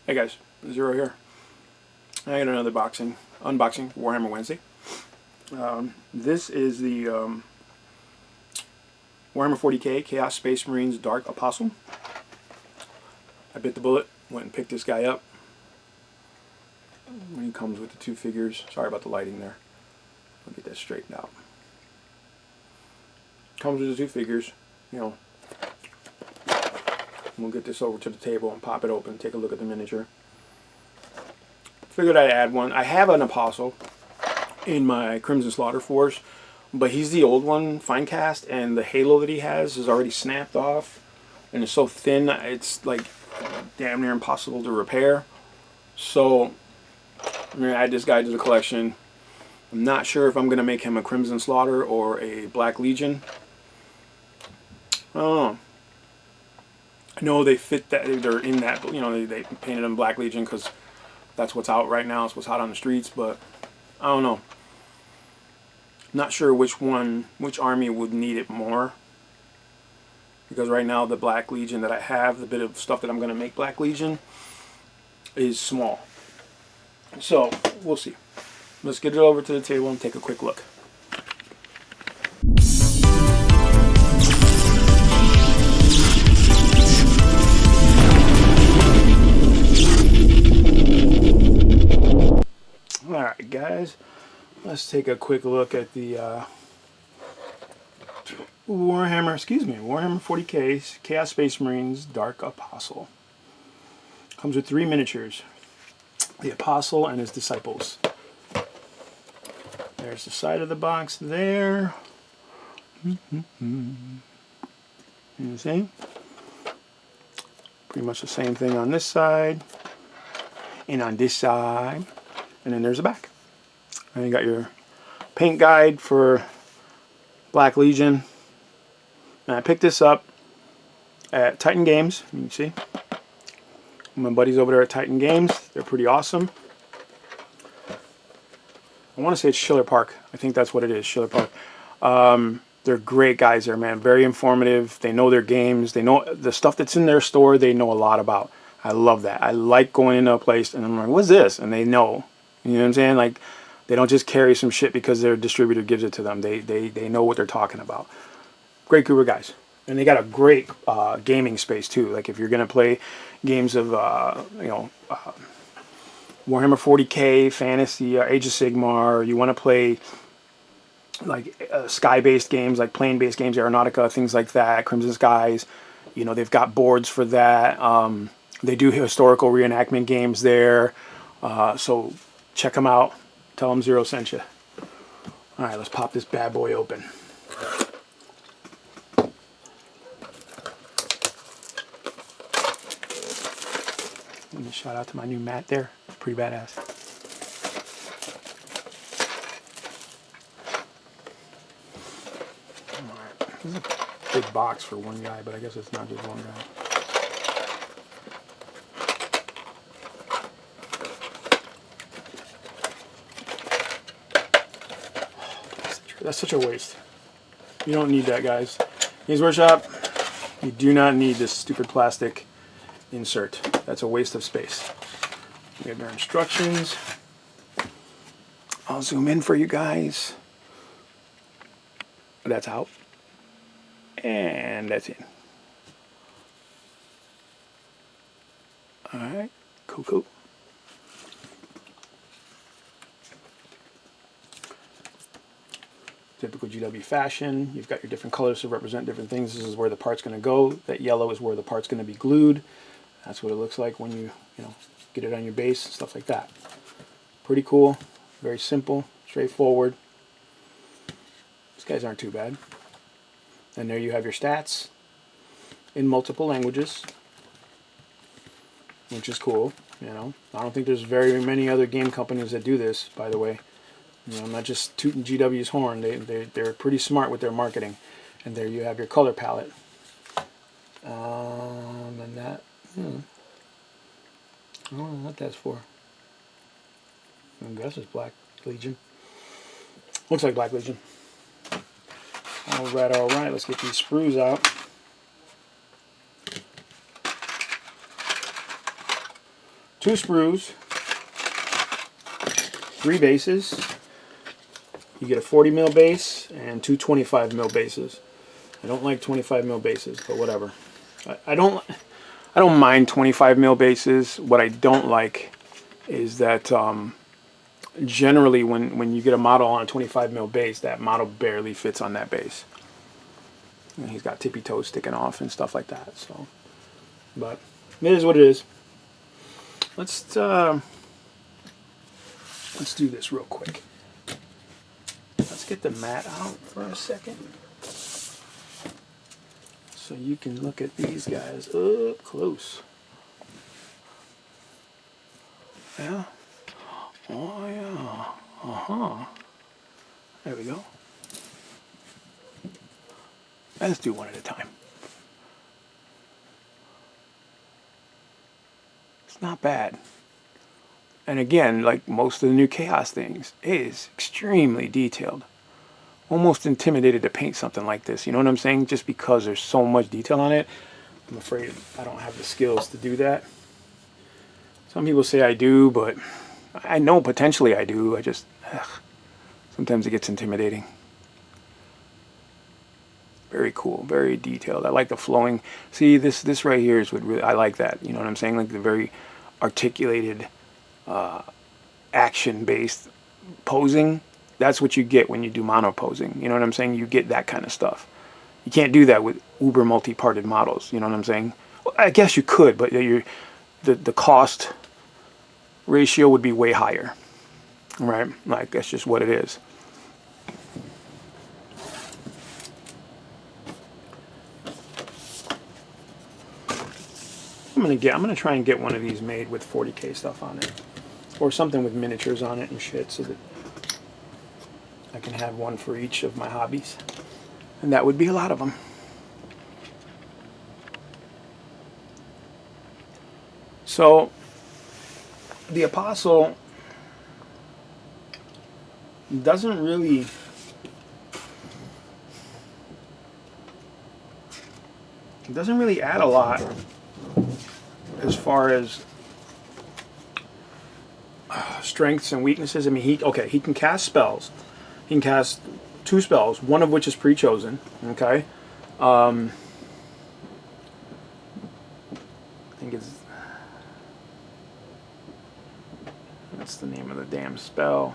Hey guys, Zero here. I got another unboxing Warhammer Wednesday. This is the Warhammer 40k Chaos Space Marines Dark Apostle. I bit the bullet, went and picked this guy up. He comes with the two figures. Sorry about the lighting there. I'll get that straightened out. Comes with the two figures. You know, we'll get this over to the table and pop it open. Take a look at the miniature. Figured I'd add one. I have an Apostle in my Crimson Slaughter Force, but he's the old one, fine cast, and the halo that he has is already snapped off, and it's so thin it's like damn near impossible to repair. So I'm gonna add this guy to the collection. I'm not sure if I'm gonna make him a Crimson Slaughter or a Black Legion. I don't know. I know they fit that, they're in that, you know, they painted him Black Legion because that's what's out right now. It's what's hot on the streets, but I don't know. Not sure which army would need it more. Because right now the Black Legion that I have, the bit of stuff that I'm going to make Black Legion, is small. So, we'll see. Let's get it over to the table and take a quick look. Alright guys, let's take a quick look at the Warhammer 40k Chaos Space Marines Dark Apostle. Comes with 3 miniatures. The Apostle and his disciples. There's the side of the box there. You see? Pretty much the same thing on this side. And on this side. And then there's the back. And you got your paint guide for Black Legion. And I picked this up at Titan Games. You can see. My buddies over there at Titan Games. They're pretty awesome. I want to say it's Schiller Park. I think that's what it is, Schiller Park. They're great guys there, man. Very informative. They know their games. They know the stuff that's in their store. They know a lot about. I love that. I like going into a place and I'm like, what's this? And they know. You know what I'm saying? Like, they don't just carry some shit because their distributor gives it to them. They know what they're talking about. Great group of guys. And they got a great gaming space, too. Like, if you're going to play games of, Warhammer 40k, Fantasy, Age of Sigmar, or you want to play, like, sky-based games, like plane-based games, Aeronautica, things like that, Crimson Skies. You know, they've got boards for that. They do historical reenactment games there. So check them out. Tell them Zero sent you. Alright, let's pop this bad boy open. Let me shout out to my new mat there. Pretty badass. Alright. This is a big box for one guy, but I guess it's not just one guy. That's such a waste. You don't need that, guys. Games Workshop, you do not need this stupid plastic insert. That's a waste of space. We have our instructions. I'll zoom in for you guys. That's out. And that's in. Alright, cool. Typical GW fashion. You've got your different colors to represent different things. This is where the part's going to go. That yellow is where the part's going to be glued. That's what it looks like when you get it on your base, stuff like that. Pretty cool. Very simple, straightforward. These guys aren't too bad. And there you have your stats in multiple languages, which is cool. You know, I don't think there's very many other game companies that do this, by the way. You know, I'm not just tooting GW's horn. They're pretty smart with their marketing. And there you have your color palette. And that, I don't know what that's for. I guess it's Black Legion. Looks like Black Legion. Alright, let's get these sprues out. 2 sprues, 3 bases. You get a 40 mil base and 2 25 mil bases. I don't like 25 mil bases, but whatever. I don't mind 25 mil bases. What I don't like is that generally when you get a model on a 25 mil base, that model barely fits on that base. And he's got tippy toes sticking off and stuff like that. So, but it is what it is. Let's do this real quick. Let's get the mat out for a second, so you can look at these guys up close. Yeah. Oh yeah. Uh-huh. There we go. Let's do one at a time. It's not bad. And again, like most of the new Chaos things, it is extremely detailed. Almost intimidated to paint something like this, you know what I'm saying? Just because there's so much detail on it. I'm afraid I don't have the skills to do that. Some people say I do, but I know potentially I do. I just, sometimes it gets intimidating. Very cool, very detailed. I like the flowing. See, this right here is what really, I like that. You know what I'm saying? Like the very articulated, action-based posing. That's what you get when you do mono posing. You know what I'm saying? You get that kind of stuff. You can't do that with uber multi-parted models. You know what I'm saying? Well, I guess you could, but the cost ratio would be way higher, right? Like that's just what it is. I'm gonna try and get one of these made with 40K stuff on it, or something with miniatures on it and shit, so that I can have one for each of my hobbies, and that would be a lot of them. So the Apostle doesn't really add a lot as far as strengths and weaknesses. I mean, he can cast spells. He can cast 2 spells, one of which is pre-chosen. Okay, I think it's, what's the name of the damn spell?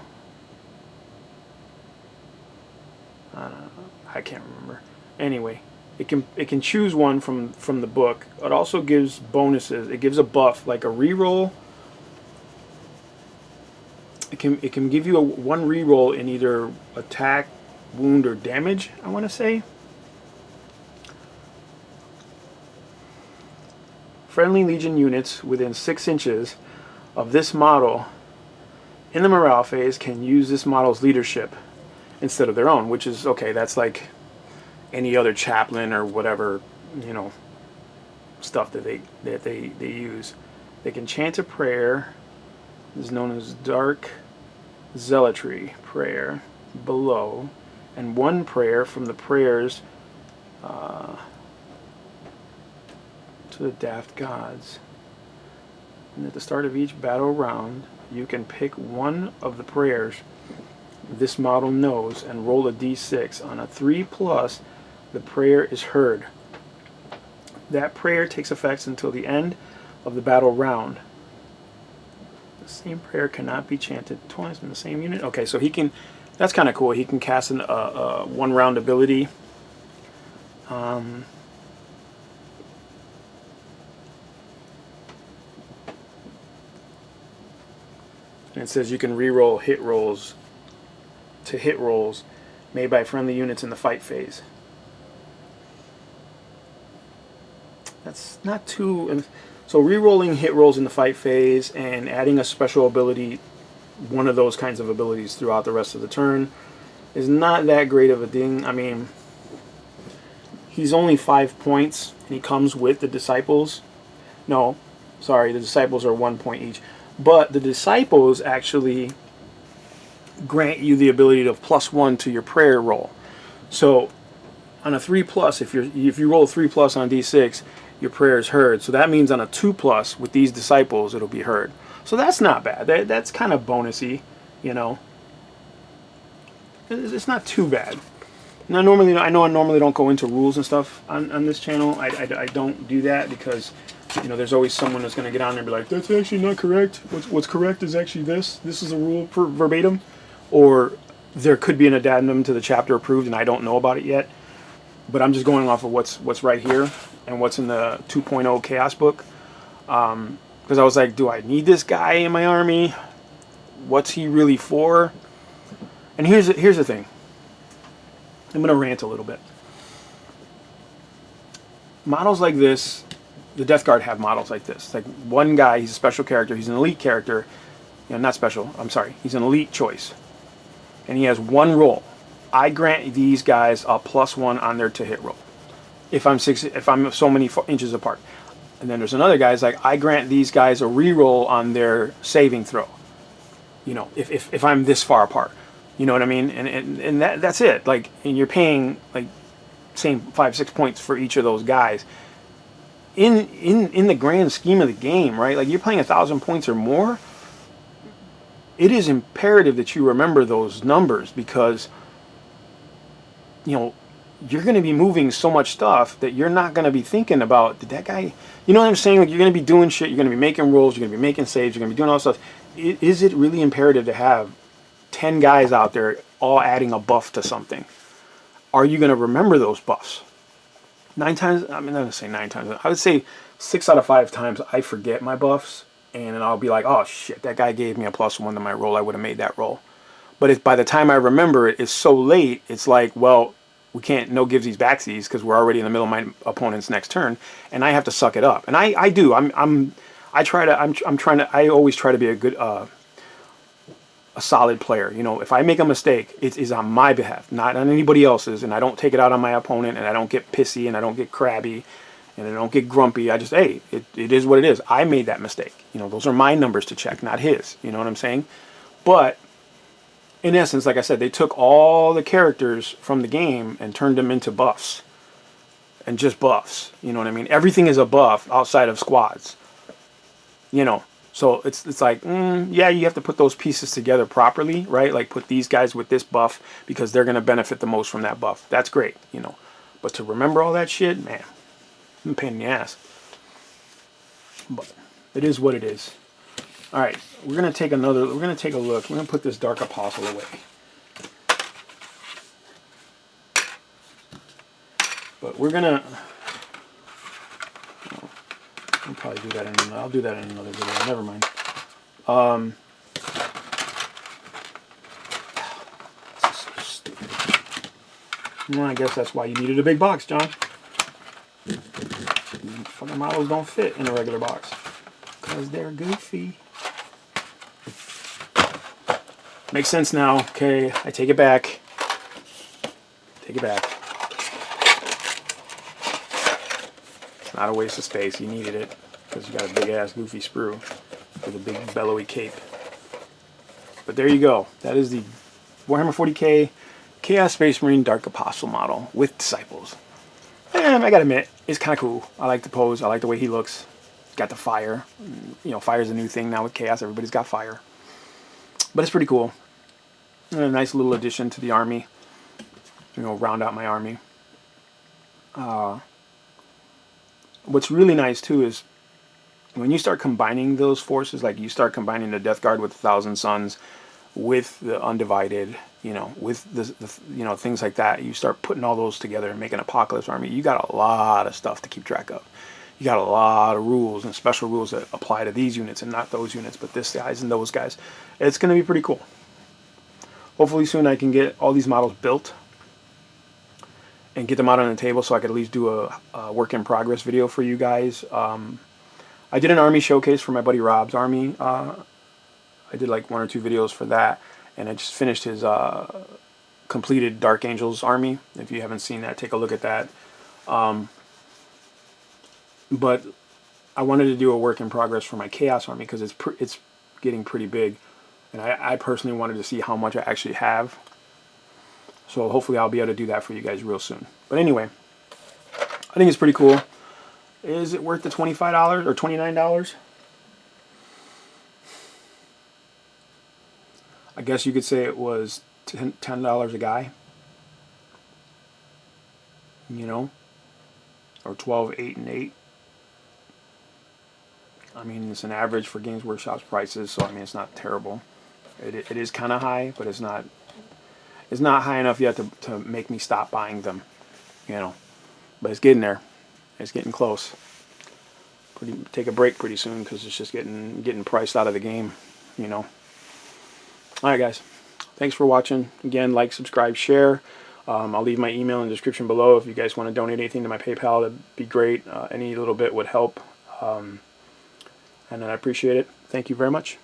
I can't remember. Anyway, it can choose one from the book. It also gives bonuses. It gives a buff, like a reroll. It can give you one reroll in either attack, wound, or damage, I want to say. Friendly Legion units within 6 inches of this model in the morale phase can use this model's leadership instead of their own, which is okay. That's like any other chaplain or whatever, you know, stuff that they use. They can chant a prayer. Is known as Dark Zealotry prayer below, and one prayer from the prayers to the daft gods. And at the start of each battle round, you can pick one of the prayers this model knows and roll a d6. On a 3+, the prayer is heard. That prayer takes effect until the end of the battle round. The same prayer cannot be chanted twice in the same unit. Okay, so he can, that's kind of cool. He can cast a one-round ability. And it says you can reroll hit rolls to hit rolls made by friendly units in the fight phase. That's not too... So rerolling hit rolls in the fight phase and adding a special ability, one of those kinds of abilities throughout the rest of the turn, is not that great of a thing. I mean, he's only 5 points, and he comes with the Disciples. No, sorry, the Disciples are 1 point each. But the Disciples actually grant you the ability to +1 to your prayer roll. So on a 3+, if you roll a 3+ on d6, your prayer is heard. So that means on a 2+ with these disciples, it'll be heard. So that's not bad. That's kind of bonusy, you know. It's not too bad. Now, normally, I know I normally don't go into rules and stuff on this channel. I don't do that because, you know, there's always someone that's going to get on there and be like, that's actually not correct. What's correct is actually this. This is a rule verbatim. Or there could be an addendum to the chapter approved and I don't know about it yet. But I'm just going off of what's right here and what's in the 2.0 Chaos book. Because I was like, do I need this guy in my army? What's he really for? And here's the thing. I'm going to rant a little bit. Models like this, the Death Guard have models like this. Like one guy, he's a special character. He's an elite character. You know, not special. I'm sorry. He's an elite choice. And he has one roll. I grant these guys a +1 on their to-hit roll. If I'm so many inches apart. And then there's another guy, like, I grant these guys a reroll on their saving throw. You know, if I'm this far apart. You know what I mean? And that's it. Like, and you're paying, like, same 5-6 points for each of those guys. In the grand scheme of the game, right? Like, you're playing 1,000 points or more. It is imperative that you remember those numbers because, you know, you're going to be moving so much stuff that you're not going to be thinking about, did that guy, you know what I'm saying? Like, you're going to be doing shit, you're going to be making rolls, you're going to be making saves, you're going to be doing all this stuff. Is it really imperative to have 10 guys out there all adding a buff to something? Are you going to remember those buffs? 9 times, I mean, I'm going to say 9 times. I would say 6 out of 5 times I forget my buffs. And then I'll be like, oh shit, that guy gave me a +1 to my roll. I would have made that roll. But if by the time I remember it, it's so late, it's like, well, we can't no givesies backsies because we're already in the middle of my opponent's next turn, and I have to suck it up. And I do. I always try to be a good a solid player. You know, if I make a mistake, it is on my behalf, not on anybody else's, and I don't take it out on my opponent, and I don't get pissy, and I don't get crabby, and I don't get grumpy. I just, hey, it is what it is. I made that mistake. You know, those are my numbers to check, not his. You know what I'm saying? But in essence, like I said, they took all the characters from the game and turned them into buffs. And just buffs. You know what I mean? Everything is a buff outside of squads. You know, so it's like, yeah, you have to put those pieces together properly, right? Like put these guys with this buff because they're going to benefit the most from that buff. That's great, you know. But to remember all that shit, man, I'm a pain in the ass. But it is what it is. All right, we're going to take a look. We're going to put this Dark Apostle away. But we're going to, I'll probably do that I'll do that in another video. Never mind. This is so stupid. Well, I guess that's why you needed a big box, John. Fucking models don't fit in a regular box. Because they're goofy. Makes sense now. Okay, I take it back. Take it back. It's not a waste of space. You needed it because you got a big ass goofy sprue with a big bellowy cape. But there you go. That is the Warhammer 40k Chaos Space Marine Dark Apostle model with disciples. And I gotta admit, it's kind of cool. I like the pose. I like the way he looks. Got the fire. You know, fire's a new thing now with Chaos. Everybody's got fire. But it's pretty cool. And a nice little addition to the army. You know, round out my army. What's really nice too is when you start combining those forces, like you start combining the Death Guard with the Thousand Suns, with the Undivided, you know, with the you know, things like that. You start putting all those together and making an Apocalypse army. You got a lot of stuff to keep track of. You got a lot of rules and special rules that apply to these units and not those units, but this guys and those guys. It's going to be pretty cool. Hopefully soon I can get all these models built and get them out on the table so I could at least do a work in progress video for you guys. I did an army showcase for my buddy Rob's army. I did like 1 or 2 videos for that, and I just finished his completed Dark Angels army. If you haven't seen that, take a look at that. But I wanted to do a work in progress for my Chaos army because it's getting pretty big, and I personally wanted to see how much I actually have. So hopefully I'll be able to do that for you guys real soon. But anyway, I think it's pretty cool. Is it worth the $25 or $29? I guess you could say it was $10 a guy. You know, or 12, 8, and 8. I mean, it's an average for Games Workshop's prices, so I mean, it's not terrible. It is kind of high, but it's not high enough yet to make me stop buying them. You know, but it's getting there. It's getting close. Take a break pretty soon because it's just getting priced out of the game. You know. All right, guys. Thanks for watching. Again, like, subscribe, share. I'll leave my email in the description below if you guys want to donate anything to my PayPal. That'd be great. Any little bit would help. And I appreciate it. Thank you very much.